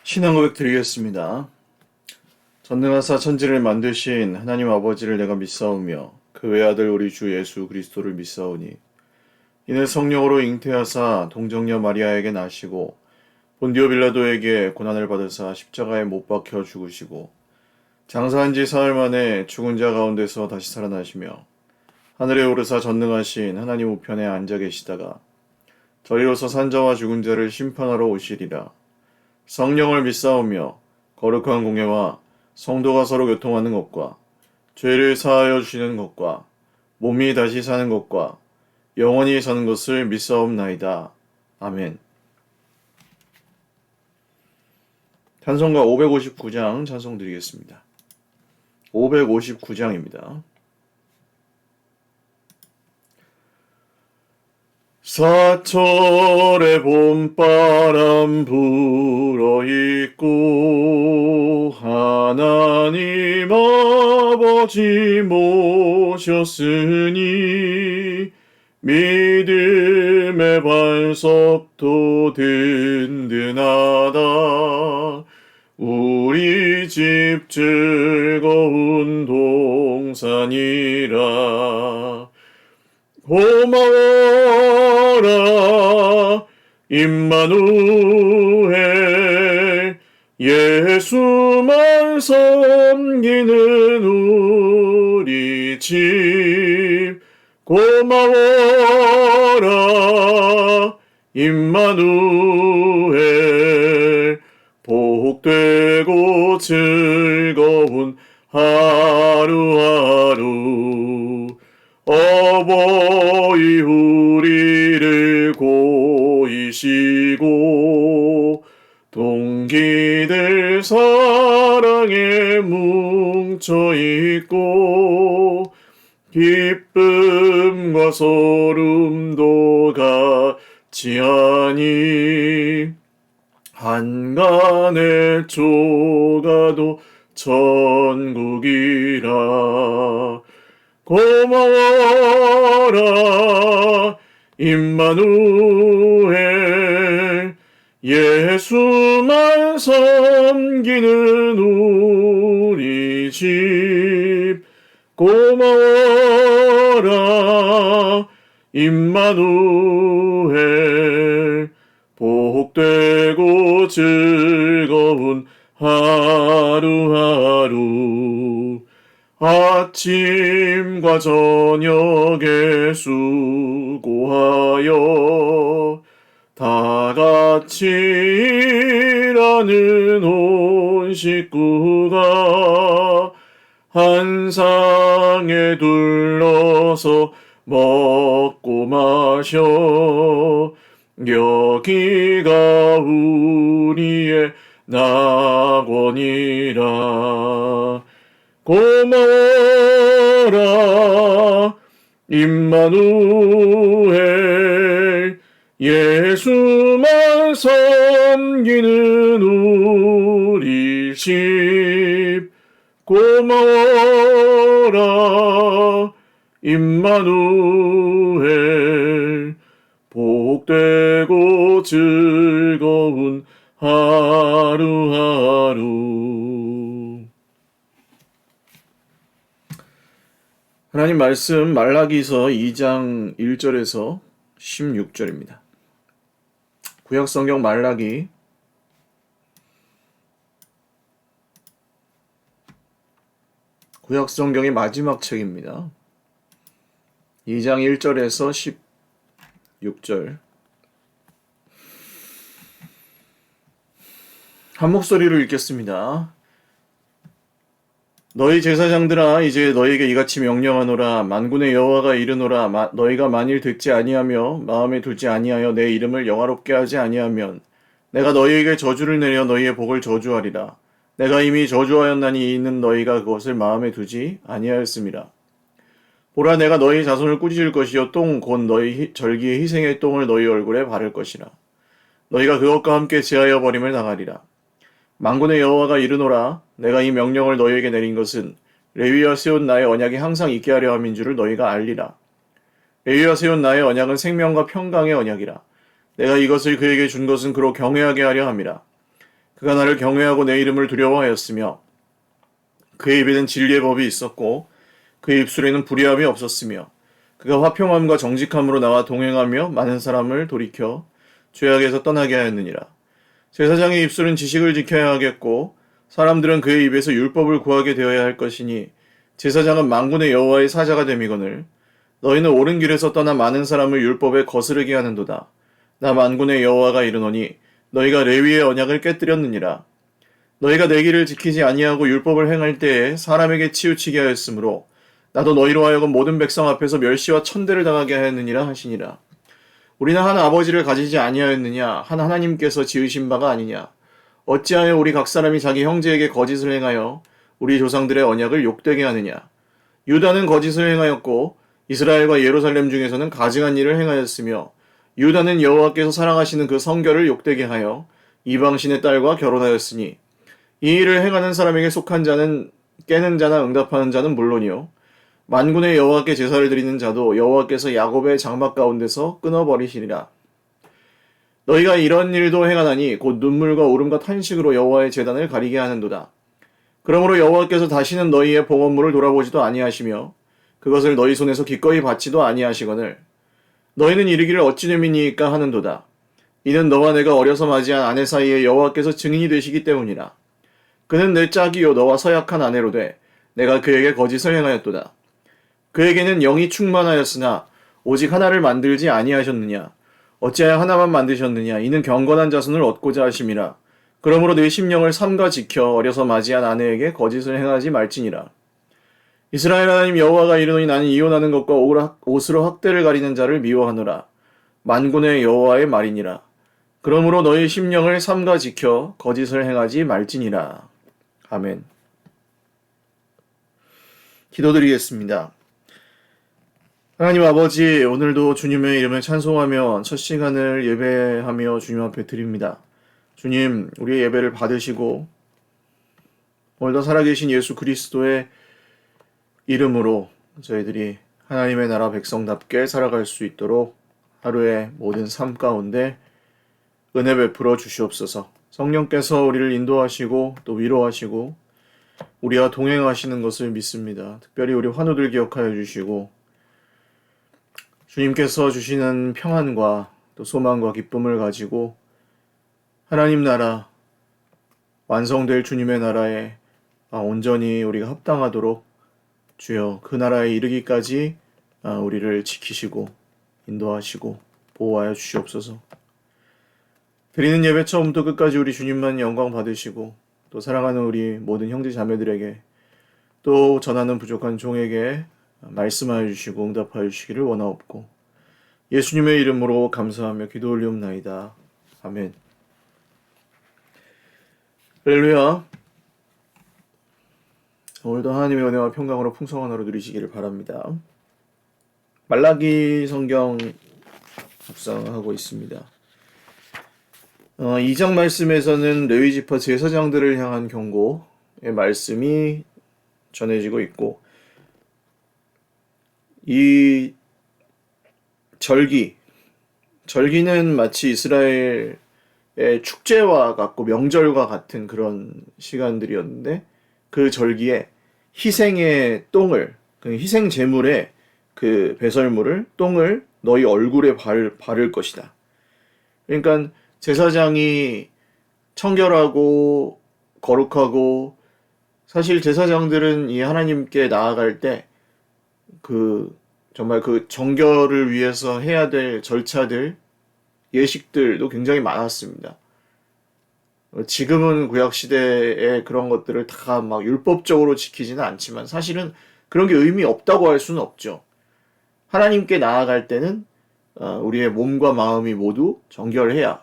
신앙 고백 드리겠습니다. 전능하사 천지를 만드신 하나님 아버지를 내가 믿사오며 그 외아들 우리 주 예수 그리스도를 믿사오니 이는 성령으로 잉태하사 동정녀 마리아에게 나시고 본디오 빌라도에게 고난을 받으사 십자가에 못 박혀 죽으시고 장사한 지 사흘 만에 죽은 자 가운데서 다시 살아나시며 하늘에 오르사 전능하신 하나님 우편에 앉아 계시다가 저리로서 산자와 죽은 자를 심판하러 오시리라. 성령을 믿사오며 거룩한 공예와 성도가 서로 교통하는 것과 죄를 사하여 주시는 것과 몸이 다시 사는 것과 영원히 사는 것을 믿사옵나이다. 아멘. 찬송가 559장 찬송 드리겠습니다. 559장입니다. 사철의 봄바람 불어있고 하나님 아버지 모셨으니 믿음의 반석도 든든하다. 우리 집 즐거운 동산이라. 고마워라 임마누엘 예수만 섬기는 우리 집. 고마워라 임마누엘 복되고 즐거운 하루하루. 어버이 우리를 고이시고 동기들 사랑에 뭉쳐있고 기쁨과 소름도 같이하니 한간의 조가도 천국이라. 고마워라 임마누엘 예수만 섬기는 우리 집. 고마워라 임마누엘 복되고 즐거운 하루하루. 아침과 저녁에 수고하여 다같이 일하는 온 식구가 한 상에 둘러서 먹고 마셔. 여기가 우리의 낙원이라. 고마워라 임마누엘 예수만 섬기는 우리 집. 고마워라 임마누엘 복되고 즐거운 하루하루. 하나님 말씀 말라기서 2장 1절에서 16절입니다. 구약성경 말라기 구약성경의 마지막 책입니다. 2장 1절에서 16절. 한 목소리로 읽겠습니다. 너희 제사장들아 이제 너희에게 이같이 명령하노라. 만군의 여호와가 이르노라. 너희가 만일 듣지 아니하며 마음에 두지 아니하여 내 이름을 영화롭게 하지 아니하면 내가 너희에게 저주를 내려 너희의 복을 저주하리라. 내가 이미 저주하였나니 이는 너희가 그것을 마음에 두지 아니하였음이라. 보라 내가 너희 자손을 꾸짖을 것이요 똥 곧 너희 절기의 희생의 똥을 너희 얼굴에 바를 것이라. 너희가 그것과 함께 제하여 버림을 당하리라. 만군의 여호와가 이르노라. 내가 이 명령을 너희에게 내린 것은 레위와 세운 나의 언약이 항상 있게 하려 함인 줄을 너희가 알리라. 레위와 세운 나의 언약은 생명과 평강의 언약이라. 내가 이것을 그에게 준 것은 그로 경외하게 하려 함이라. 그가 나를 경외하고 내 이름을 두려워하였으며 그의 입에는 진리의 법이 있었고 그의 입술에는 불의함이 없었으며 그가 화평함과 정직함으로 나와 동행하며 많은 사람을 돌이켜 죄악에서 떠나게 하였느니라. 제사장의 입술은 지식을 지켜야 하겠고 사람들은 그의 입에서 율법을 구하게 되어야 할 것이니 제사장은 만군의 여호와의 사자가 됨이거늘 너희는 옳은 길에서 떠나 많은 사람을 율법에 거스르게 하는도다. 나 만군의 여호와가 이르노니 너희가 레위의 언약을 깨뜨렸느니라. 너희가 내 길을 지키지 아니하고 율법을 행할 때에 사람에게 치우치게 하였으므로 나도 너희로 하여금 모든 백성 앞에서 멸시와 천대를 당하게 하였느니라 하시니라. 우리는 한 아버지를 가지지 아니하였느냐? 한 하나님께서 지으신 바가 아니냐? 어찌하여 우리 각 사람이 자기 형제에게 거짓을 행하여 우리 조상들의 언약을 욕되게 하느냐? 유다는 거짓을 행하였고 이스라엘과 예루살렘 중에서는 가증한 일을 행하였으며 유다는 여호와께서 사랑하시는 그 성결을 욕되게 하여 이방신의 딸과 결혼하였으니 이 일을 행하는 사람에게 속한 자는 깨는 자나 응답하는 자는 물론이요 만군의 여호와께 제사를 드리는 자도 여호와께서 야곱의 장막 가운데서 끊어버리시리라. 너희가 이런 일도 행하나니 곧 눈물과 울음과 탄식으로 여호와의 제단을 가리게 하는도다. 그러므로 여호와께서 다시는 너희의 봉헌물을 돌아보지도 아니하시며 그것을 너희 손에서 기꺼이 받지도 아니하시거늘 너희는 이르기를 어찌 됨이니까 하는도다. 이는 너와 내가 어려서 맞이한 아내 사이에 여호와께서 증인이 되시기 때문이라. 그는 내 짝이요 너와 서약한 아내로 돼 내가 그에게 거짓을 행하였도다. 그에게는 영이 충만하였으나 오직 하나를 만들지 아니하셨느냐? 어찌하여 하나만 만드셨느냐? 이는 경건한 자손을 얻고자 하심이라. 그러므로 내 심령을 삼가 지켜 어려서 맞이한 아내에게 거짓을 행하지 말지니라. 이스라엘 하나님 여호와가 이르노니 나는 이혼하는 것과 옷으로 학대를 가리는 자를 미워하노라. 만군의 여호와의 말이니라. 그러므로 너희 심령을 삼가 지켜 거짓을 행하지 말지니라. 아멘. 기도드리겠습니다. 하나님 아버지, 오늘도 주님의 이름을 찬송하며 첫 시간을 예배하며 주님 앞에 드립니다. 주님, 우리의 예배를 받으시고 오늘도 살아계신 예수 그리스도의 이름으로 저희들이 하나님의 나라 백성답게 살아갈 수 있도록 하루의 모든 삶 가운데 은혜 베풀어 주시옵소서. 성령께서 우리를 인도하시고 또 위로하시고 우리와 동행하시는 것을 믿습니다. 특별히 우리 환우들 기억하여 주시고 주님께서 주시는 평안과 또 소망과 기쁨을 가지고 하나님 나라 완성될 주님의 나라에 온전히 우리가 합당하도록 주여 그 나라에 이르기까지 우리를 지키시고 인도하시고 보호하여 주시옵소서. 드리는 예배 처음부터 끝까지 우리 주님만 영광 받으시고 또 사랑하는 우리 모든 형제 자매들에게 또 전하는 부족한 종에게 말씀하여 주시고 응답하여 주시기를 원하옵고 예수님의 이름으로 감사하며 기도 올리옵나이다. 아멘. 할렐루야. 오늘도 하나님의 은혜와 평강으로 풍성한 하루 누리시기를 바랍니다. 말라기 성경 묵상하고 있습니다. 2장 말씀에서는 레위지파 제사장들을 향한 경고의 말씀이 전해지고 있고 이 절기는 마치 이스라엘의 축제와 같고 명절과 같은 그런 시간들이었는데 그 절기에 희생의 똥을, 그 희생 제물의 그 배설물을, 똥을 너희 얼굴에 바를 것이다. 그러니까 제사장이 청결하고 거룩하고 사실 제사장들은 이 하나님께 나아갈 때 정말 그 정결을 위해서 해야 될 절차들, 예식들도 굉장히 많았습니다. 지금은 구약시대에 그런 것들을 다 막 율법적으로 지키지는 않지만 사실은 그런 게 의미 없다고 할 수는 없죠. 하나님께 나아갈 때는 우리의 몸과 마음이 모두 정결해야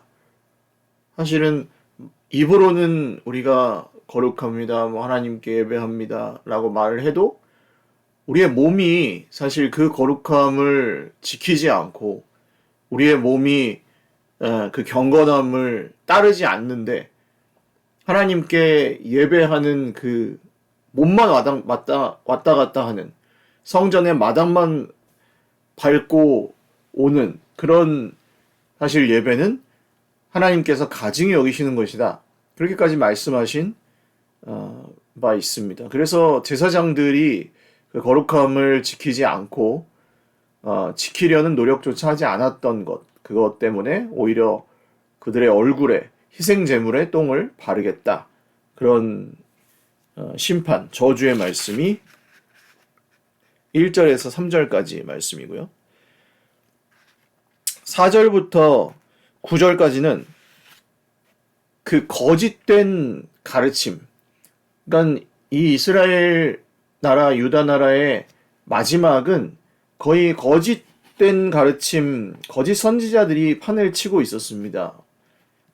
사실은 입으로는 우리가 거룩합니다, 하나님께 예배합니다 라고 말을 해도 우리의 몸이 사실 그 거룩함을 지키지 않고 우리의 몸이 그 경건함을 따르지 않는데 하나님께 예배하는 그 몸만 왔다 갔다 하는 성전의 마당만 밟고 오는 그런 사실 예배는 하나님께서 가증히 여기시는 것이다. 그렇게까지 말씀하신 바 있습니다. 그래서 제사장들이 그 거룩함을 지키지 않고 지키려는 노력조차 하지 않았던 그것 때문에 오히려 그들의 얼굴에 희생 제물의 똥을 바르겠다. 그런 심판, 저주의 말씀이 1절에서 3절까지 말씀이고요. 4절부터 9절까지는 그 거짓된 가르침, 그러니까 이 이스라엘 나라, 유다 나라의 마지막은 거의 거짓된 가르침, 거짓 선지자들이 판을 치고 있었습니다.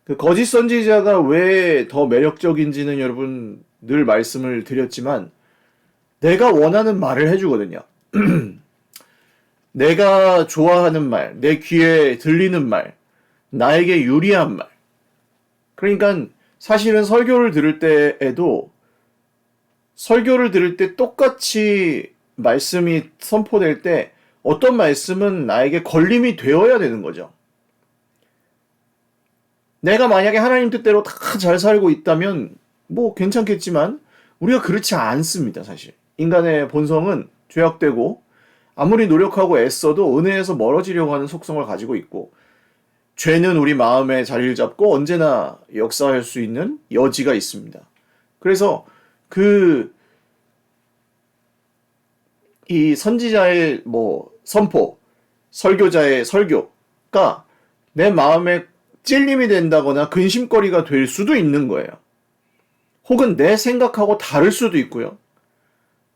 그 거짓 선지자가 왜 더 매력적인지는 여러분 늘 말씀을 드렸지만 내가 원하는 말을 해주거든요. 내가 좋아하는 말, 내 귀에 들리는 말, 나에게 유리한 말. 그러니까 사실은 설교를 들을 때에도 설교를 들을 때 똑같이 말씀이 선포될 때 어떤 말씀은 나에게 걸림이 되어야 되는 거죠. 내가 만약에 하나님 뜻대로 다 잘 살고 있다면 뭐 괜찮겠지만 우리가 그렇지 않습니다, 사실. 인간의 본성은 죄악되고 아무리 노력하고 애써도 은혜에서 멀어지려고 하는 속성을 가지고 있고 죄는 우리 마음에 자리를 잡고 언제나 역사할 수 있는 여지가 있습니다. 그래서 이 선지자의 선포, 설교자의 설교가 내 마음에 찔림이 된다거나 근심거리가 될 수도 있는 거예요. 혹은 내 생각하고 다를 수도 있고요.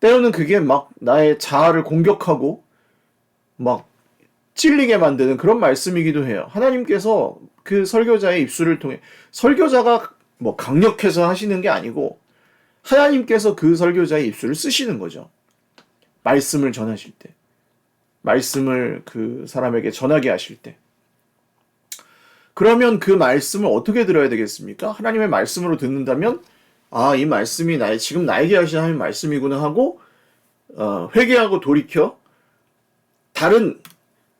때로는 그게 막 나의 자아를 공격하고 막 찔리게 만드는 그런 말씀이기도 해요. 하나님께서 그 설교자의 입술을 통해 설교자가 강력해서 하시는 게 아니고 하나님께서 그 설교자의 입술을 쓰시는 거죠. 말씀을 전하실 때. 말씀을 그 사람에게 전하게 하실 때. 그러면 그 말씀을 어떻게 들어야 되겠습니까? 하나님의 말씀으로 듣는다면 이 말씀이 지금 나에게 하신 하나님의 말씀이구나 하고 회개하고 돌이켜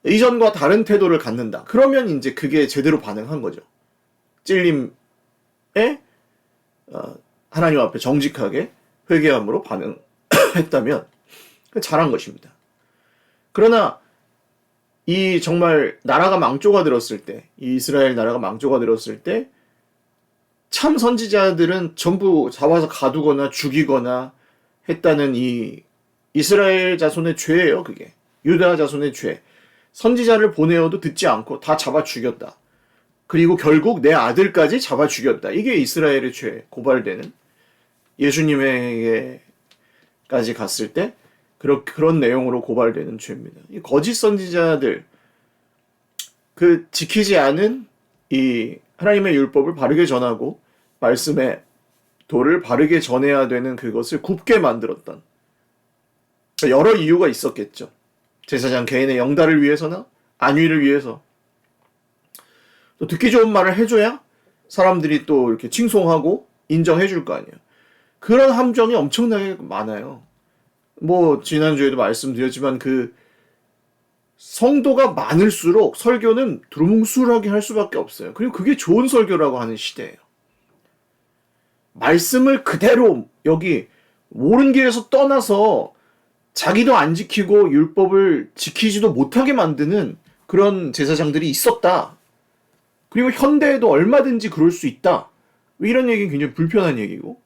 이전과 다른 태도를 갖는다. 그러면 이제 그게 제대로 반응한 거죠. 찔림에 하나님 앞에 정직하게 회개함으로 반응했다면 잘한 것입니다. 그러나 이 정말 나라가 망조가 들었을 때, 이 이스라엘 나라가 망조가 들었을 때 참 선지자들은 전부 잡아서 가두거나 죽이거나 했다는 이 이스라엘 자손의 죄예요, 그게. 유다 자손의 죄. 선지자를 보내어도 듣지 않고 다 잡아 죽였다. 그리고 결국 내 아들까지 잡아 죽였다. 이게 이스라엘의 죄, 고발되는. 예수님에게까지 갔을 때 그런 내용으로 고발되는 죄입니다. 이 거짓 선지자들, 지키지 않은 이 하나님의 율법을 바르게 전하고 말씀의 도를 바르게 전해야 되는 그것을 굽게 만들었던 여러 이유가 있었겠죠. 제사장 개인의 영달을 위해서나 안위를 위해서 또 듣기 좋은 말을 해줘야 사람들이 또 이렇게 칭송하고 인정해 줄 거 아니에요. 그런 함정이 엄청나게 많아요. 지난주에도 말씀드렸지만 성도가 많을수록 설교는 두루뭉술하게 할 수밖에 없어요. 그리고 그게 좋은 설교라고 하는 시대예요. 말씀을 그대로 여기 옳은 길에서 떠나서 자기도 안 지키고 율법을 지키지도 못하게 만드는 그런 제사장들이 있었다. 그리고 현대에도 얼마든지 그럴 수 있다. 이런 얘기는 굉장히 불편한 얘기고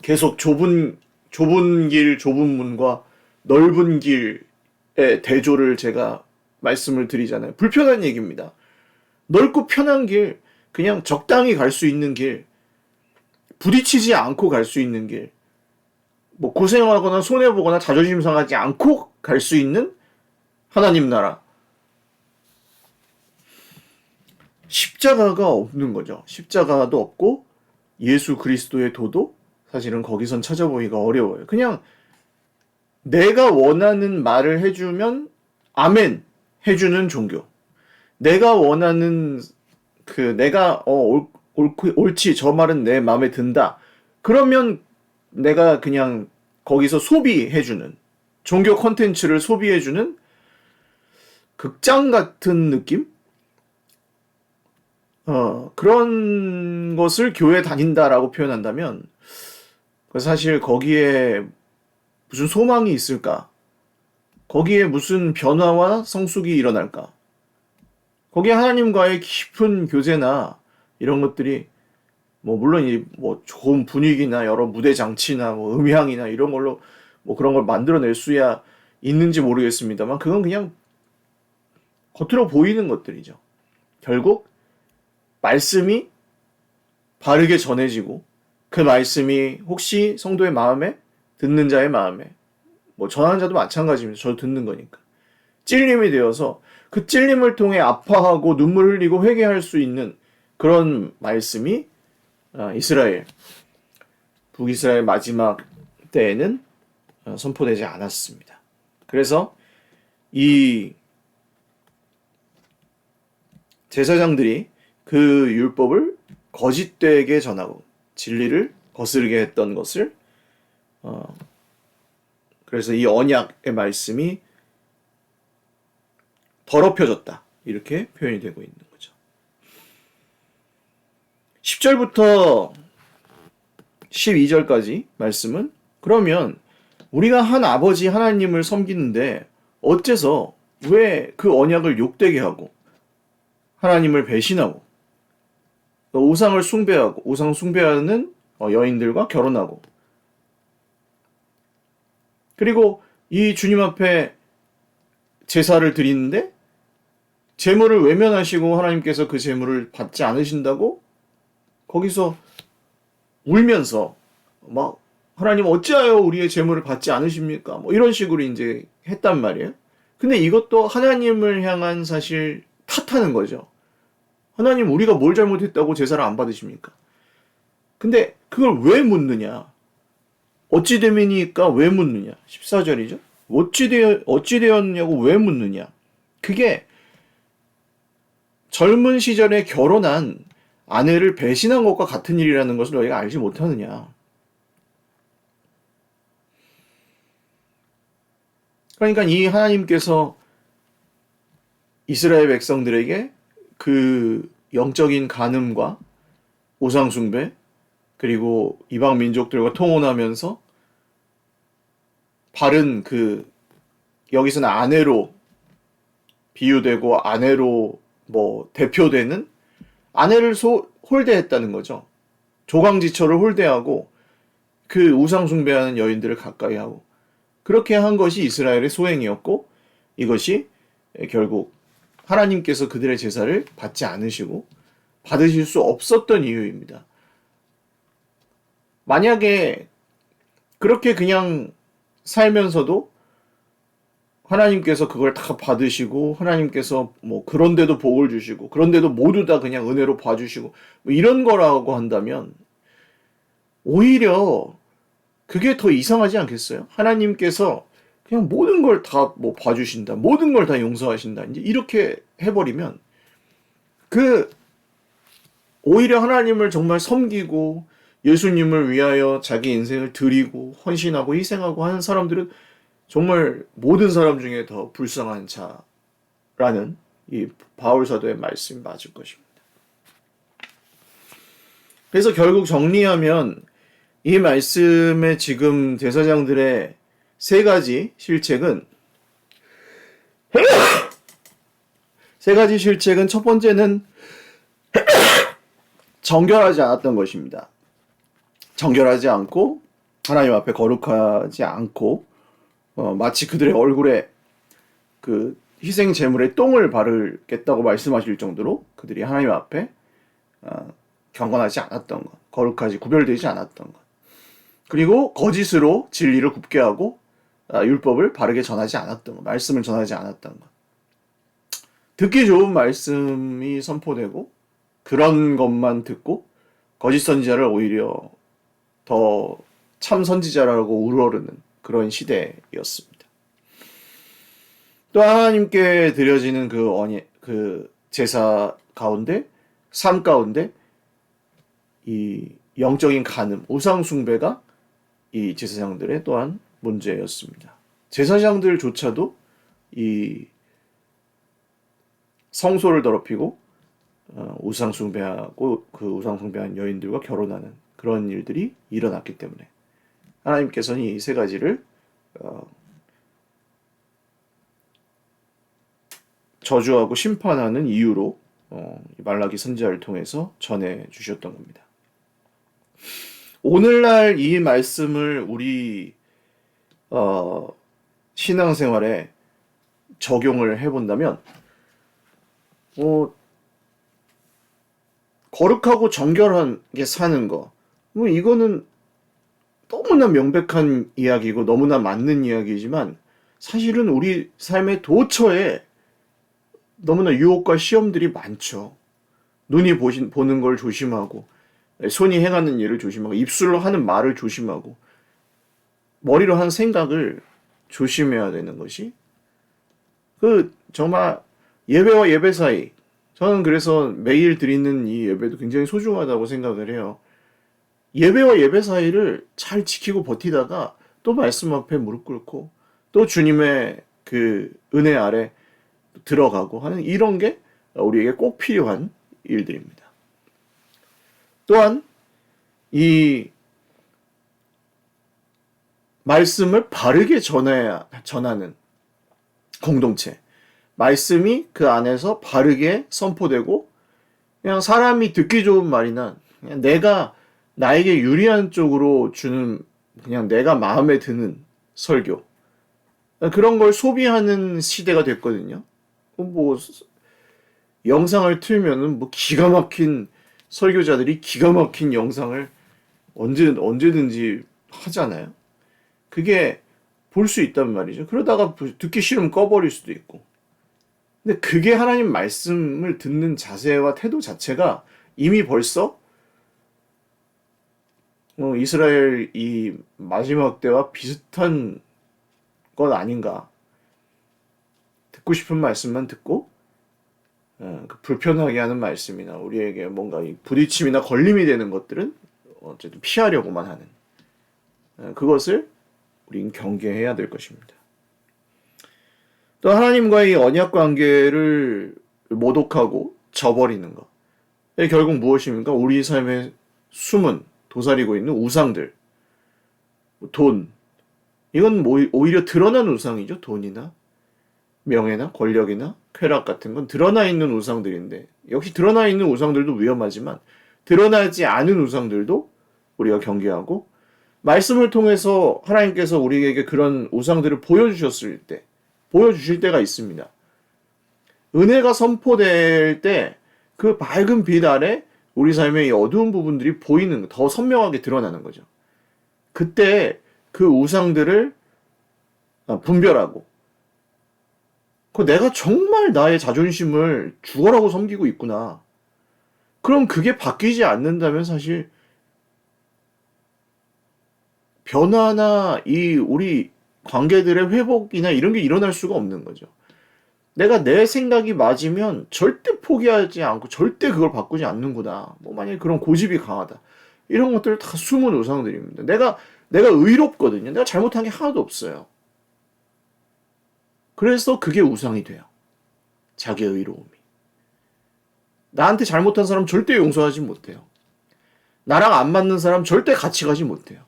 계속 좁은 길, 좁은 문과 넓은 길의 대조를 제가 말씀을 드리잖아요. 불편한 얘기입니다. 넓고 편한 길, 그냥 적당히 갈 수 있는 길, 부딪히지 않고 갈 수 있는 길, 고생하거나 손해보거나 자존심 상하지 않고 갈 수 있는 하나님 나라. 십자가가 없는 거죠. 십자가도 없고 예수 그리스도의 도도 사실은 거기선 찾아보기가 어려워요. 그냥 내가 원하는 말을 해주면 아멘 해주는 종교. 내가 원하는 내가 옳지, 저 말은 내 마음에 든다. 그러면 내가 그냥 거기서 소비해주는, 종교 콘텐츠를 소비해주는 극장 같은 느낌? 그런 것을 교회 다닌다라고 표현한다면 사실 거기에 무슨 소망이 있을까? 거기에 무슨 변화와 성숙이 일어날까? 거기에 하나님과의 깊은 교제나 이런 것들이 뭐 물론 뭐 좋은 분위기나 여러 무대 장치나 뭐 음향이나 이런 걸로 뭐 그런 걸 만들어낼 수야 있는지 모르겠습니다만 그건 그냥 겉으로 보이는 것들이죠. 결국 말씀이 바르게 전해지고 그 말씀이 혹시 성도의 마음에 듣는 자의 마음에 뭐 전하는 자도 마찬가지입니다. 저도 듣는 거니까. 찔림이 되어서 그 찔림을 통해 아파하고 눈물 흘리고 회개할 수 있는 그런 말씀이 이스라엘, 북이스라엘 마지막 때에는 선포되지 않았습니다. 그래서 이 제사장들이 그 율법을 거짓되게 전하고 진리를 거스르게 했던 것을 그래서 이 언약의 말씀이 더럽혀졌다. 이렇게 표현이 되고 있는 거죠. 10절부터 12절까지 말씀은 그러면 우리가 한 아버지 하나님을 섬기는데 어째서 왜 그 언약을 욕되게 하고 하나님을 배신하고 우상을 숭배하고 우상 숭배하는 여인들과 결혼하고 그리고 이 주님 앞에 제사를 드리는데 제물을 외면하시고 하나님께서 그 제물을 받지 않으신다고 거기서 울면서 막 하나님 어찌하여 우리의 제물을 받지 않으십니까? 뭐 이런 식으로 이제 했단 말이에요. 근데 이것도 하나님을 향한 사실 탓하는 거죠. 하나님 우리가 뭘 잘못했다고 제사를 안 받으십니까? 근데 그걸 왜 묻느냐? 어찌 됨이니까 왜 묻느냐? 14절이죠. 어찌 되었냐고 왜 묻느냐? 그게 젊은 시절에 결혼한 아내를 배신한 것과 같은 일이라는 것을 너희가 알지 못하느냐? 그러니까 이 하나님께서 이스라엘 백성들에게 그 영적인 간음과 우상숭배 그리고 이방 민족들과 통혼하면서 바른 여기서는 아내로 비유되고 아내로 뭐 대표되는 아내를 홀대했다는 거죠. 조강지처를 홀대하고 그 우상숭배하는 여인들을 가까이 하고 그렇게 한 것이 이스라엘의 소행이었고 이것이 결국 하나님께서 그들의 제사를 받지 않으시고 받으실 수 없었던 이유입니다. 만약에 그렇게 그냥 살면서도 하나님께서 그걸 다 받으시고 하나님께서 뭐 그런데도 복을 주시고 그런데도 모두 다 그냥 은혜로 봐주시고 뭐 이런 거라고 한다면 오히려 그게 더 이상하지 않겠어요? 하나님께서 그냥 모든 걸 다 뭐 봐주신다, 모든 걸 다 용서하신다, 이제 이렇게 해버리면 오히려 하나님을 정말 섬기고 예수님을 위하여 자기 인생을 드리고 헌신하고 희생하고 하는 사람들은 정말 모든 사람 중에 더 불쌍한 자라는 이 바울 사도의 말씀이 맞을 것입니다. 그래서 결국 정리하면 이 말씀의 지금 제사장들의 세 가지 실책은 첫 번째는 정결하지 않았던 것입니다. 정결하지 않고 하나님 앞에 거룩하지 않고 마치 그들의 얼굴에 그 희생 제물에 똥을 바르겠다고 말씀하실 정도로 그들이 하나님 앞에 경건하지 않았던 것, 거룩하지 구별되지 않았던 것, 그리고 거짓으로 진리를 굽게 하고 율법을 바르게 전하지 않았던 것, 말씀을 전하지 않았던 것. 듣기 좋은 말씀이 선포되고 그런 것만 듣고 거짓 선지자를 오히려 더 참 선지자라고 우러르는 그런 시대였습니다. 또 하나님께 드려지는 그 제사 가운데, 삶 가운데 이 영적인 간음, 우상 숭배가 이 제사장들의 또한 문제였습니다. 제사장들조차도 이 성소를 더럽히고 우상 숭배하고 그 우상 숭배한 여인들과 결혼하는 그런 일들이 일어났기 때문에 하나님께서는 이 세 가지를 저주하고 심판하는 이유로 말라기 선지자를 통해서 전해 주셨던 겁니다. 오늘날 이 말씀을 우리 신앙생활에 적용을 해본다면 거룩하고 정결하게 사는 거, 이거는 너무나 명백한 이야기고 너무나 맞는 이야기지만 사실은 우리 삶의 도처에 너무나 유혹과 시험들이 많죠. 눈이 보는 걸 조심하고, 손이 행하는 일을 조심하고, 입술로 하는 말을 조심하고, 머리로 하는 생각을 조심해야 되는 것이 정말 예배와 예배 사이, 저는 그래서 매일 드리는 이 예배도 굉장히 소중하다고 생각을 해요. 예배와 예배 사이를 잘 지키고 버티다가 또 말씀 앞에 무릎 꿇고 또 주님의 그 은혜 아래 들어가고 하는 이런 게 우리에게 꼭 필요한 일들입니다. 또한 이 말씀을 바르게 전하는 공동체, 말씀이 그 안에서 바르게 선포되고 그냥 사람이 듣기 좋은 말이나 그냥 나에게 유리한 쪽으로 주는 그냥 내가 마음에 드는 설교, 그런 걸 소비하는 시대가 됐거든요. 영상을 틀면은 기가 막힌 설교자들이 기가 막힌 영상을 언제든지 하잖아요. 그게 볼 수 있단 말이죠. 그러다가 듣기 싫으면 꺼버릴 수도 있고. 근데 그게 하나님 말씀을 듣는 자세와 태도 자체가 이미 벌써 이스라엘 이 마지막 때와 비슷한 건 아닌가. 듣고 싶은 말씀만 듣고 불편하게 하는 말씀이나 우리에게 뭔가 부딪힘이나 걸림이 되는 것들은 어쨌든 피하려고만 하는 그것을 우린 경계해야 될 것입니다. 또 하나님과의 언약 관계를 모독하고 저버리는 것. 결국 무엇입니까? 우리 삶에 숨은 도사리고 있는 우상들, 돈. 이건 오히려 드러난 우상이죠. 돈이나 명예나 권력이나 쾌락 같은 건 드러나 있는 우상들인데, 역시 드러나 있는 우상들도 위험하지만 드러나지 않은 우상들도 우리가 경계하고, 말씀을 통해서 하나님께서 우리에게 그런 우상들을 보여주실 때가 있습니다. 은혜가 선포될 때 그 밝은 빛 아래 우리 삶의 이 어두운 부분들이 더 선명하게 드러나는 거죠. 그때 그 우상들을 분별하고, 내가 정말 나의 자존심을 죽어라고 섬기고 있구나. 그럼 그게 바뀌지 않는다면 사실 변화나 우리 관계들의 회복이나 이런 게 일어날 수가 없는 거죠. 내가 내 생각이 맞으면 절대 포기하지 않고 절대 그걸 바꾸지 않는구나. 만약에 그런 고집이 강하다. 이런 것들 다 숨은 우상들입니다. 내가 의롭거든요. 내가 잘못한 게 하나도 없어요. 그래서 그게 우상이 돼요. 자기의 의로움이. 나한테 잘못한 사람 절대 용서하지 못해요. 나랑 안 맞는 사람 절대 같이 가지 못해요.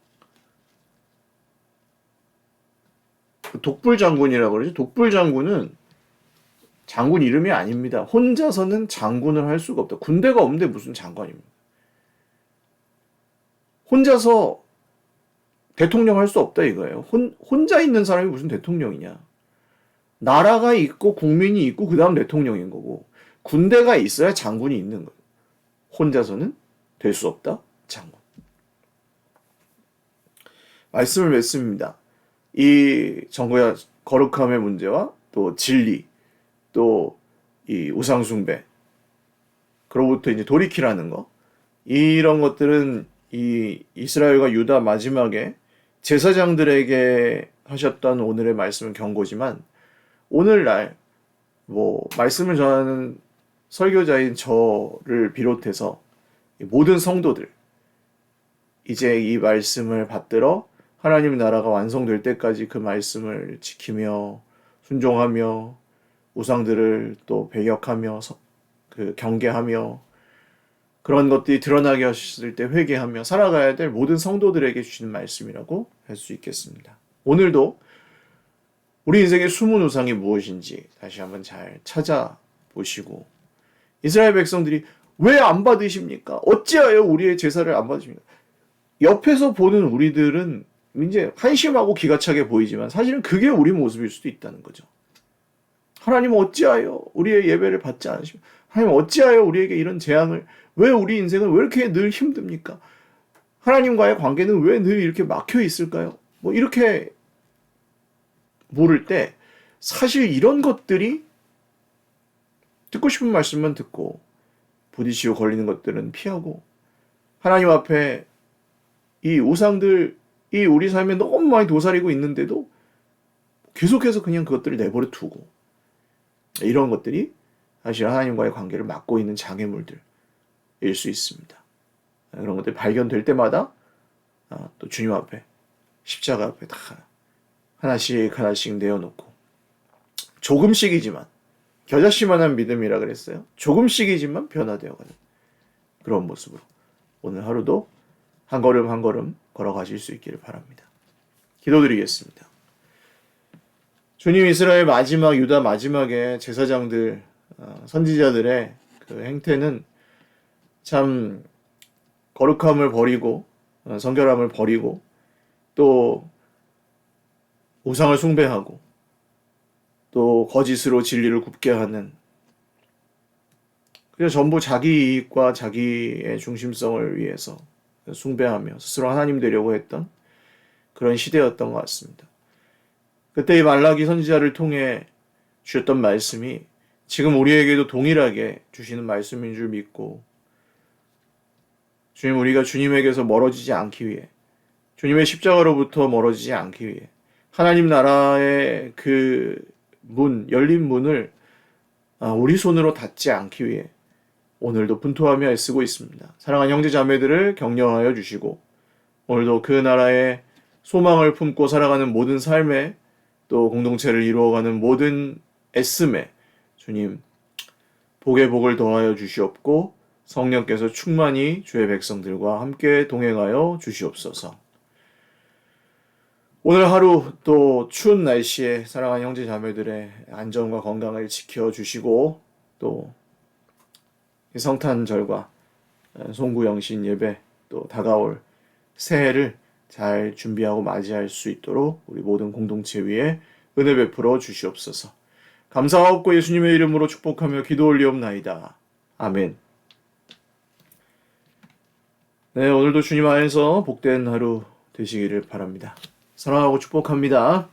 독불장군이라고 그러죠. 독불장군은 장군 이름이 아닙니다. 혼자서는 장군을 할 수가 없다. 군대가 없는데 무슨 장관입니까? 혼자서 대통령 할 수 없다 이거예요. 혼자 있는 사람이 무슨 대통령이냐. 나라가 있고 국민이 있고 그 다음 대통령인 거고, 군대가 있어야 장군이 있는 거예요. 혼자서는 될 수 없다. 장군. 말씀을 맺습니다. 이 정거야 거룩함의 문제와 또 진리, 또 이 우상숭배, 그로부터 이제 돌이키라는 거, 이런 것들은 이 이스라엘과 유다 마지막에 제사장들에게 하셨던 오늘의 말씀은 경고지만, 오늘날 말씀을 전하는 설교자인 저를 비롯해서 모든 성도들, 이제 이 말씀을 받들어 하나님 나라가 완성될 때까지 그 말씀을 지키며 순종하며 우상들을 또 배격하며 그 경계하며 그런 것들이 드러나게 하셨을 때 회개하며 살아가야 될 모든 성도들에게 주시는 말씀이라고 할 수 있겠습니다. 오늘도 우리 인생의 숨은 우상이 무엇인지 다시 한번 잘 찾아보시고 이스라엘 백성들이 왜 안 받으십니까? 어찌하여 우리의 제사를 안 받으십니까? 옆에서 보는 우리들은 이제 한심하고 기가 차게 보이지만 사실은 그게 우리 모습일 수도 있다는 거죠. 하나님 어찌하여 우리의 예배를 받지 않으십니까? 하나님 어찌하여 우리에게 이런 재앙을, 왜 우리 인생은 왜 이렇게 늘 힘듭니까? 하나님과의 관계는 왜 늘 이렇게 막혀 있을까요? 뭐 이렇게 물을 때 사실 이런 것들이 듣고 싶은 말씀만 듣고 부딪히고 걸리는 것들은 피하고 하나님 앞에 이 우상들이 우리 삶에 너무 많이 도사리고 있는데도 계속해서 그냥 그것들을 내버려 두고 이런 것들이 사실 하나님과의 관계를 막고 있는 장애물들일 수 있습니다. 그런 것들이 발견될 때마다 또 주님 앞에 십자가 앞에 다 하나씩 하나씩 내어놓고 조금씩이지만 겨자씨만한 믿음이라 그랬어요. 조금씩이지만 변화되어가는 그런 모습으로 오늘 하루도 한 걸음 한 걸음 걸어가실 수 있기를 바랍니다. 기도드리겠습니다. 주님, 이스라엘 마지막, 유다 마지막에 제사장들, 선지자들의 그 행태는 참 거룩함을 버리고 성결함을 버리고 또 우상을 숭배하고 또 거짓으로 진리를 굽게 하는, 그래서 전부 자기 이익과 자기의 중심성을 위해서 숭배하며 스스로 하나님 되려고 했던 그런 시대였던 것 같습니다. 그때 이 말라기 선지자를 통해 주셨던 말씀이 지금 우리에게도 동일하게 주시는 말씀인 줄 믿고, 주님, 우리가 주님에게서 멀어지지 않기 위해, 주님의 십자가로부터 멀어지지 않기 위해 하나님 나라의 그 문, 열린 문을 우리 손으로 닫지 않기 위해 오늘도 분투하며 애쓰고 있습니다. 사랑하는 형제 자매들을 격려하여 주시고 오늘도 그 나라의 소망을 품고 살아가는 모든 삶에 또 공동체를 이루어가는 모든 애씀에 주님 복의 복을 더하여 주시옵고 성령께서 충만히 주의 백성들과 함께 동행하여 주시옵소서. 오늘 하루 또 추운 날씨에 사랑하는 형제 자매들의 안전과 건강을 지켜주시고 또 성탄절과 송구영신 예배 또 다가올 새해를 잘 준비하고 맞이할 수 있도록 우리 모든 공동체 위에 은혜 베풀어 주시옵소서. 감사하옵고 예수님의 이름으로 축복하며 기도 올리옵나이다. 아멘. 네, 오늘도 주님 안에서 복된 하루 되시기를 바랍니다. 사랑하고 축복합니다.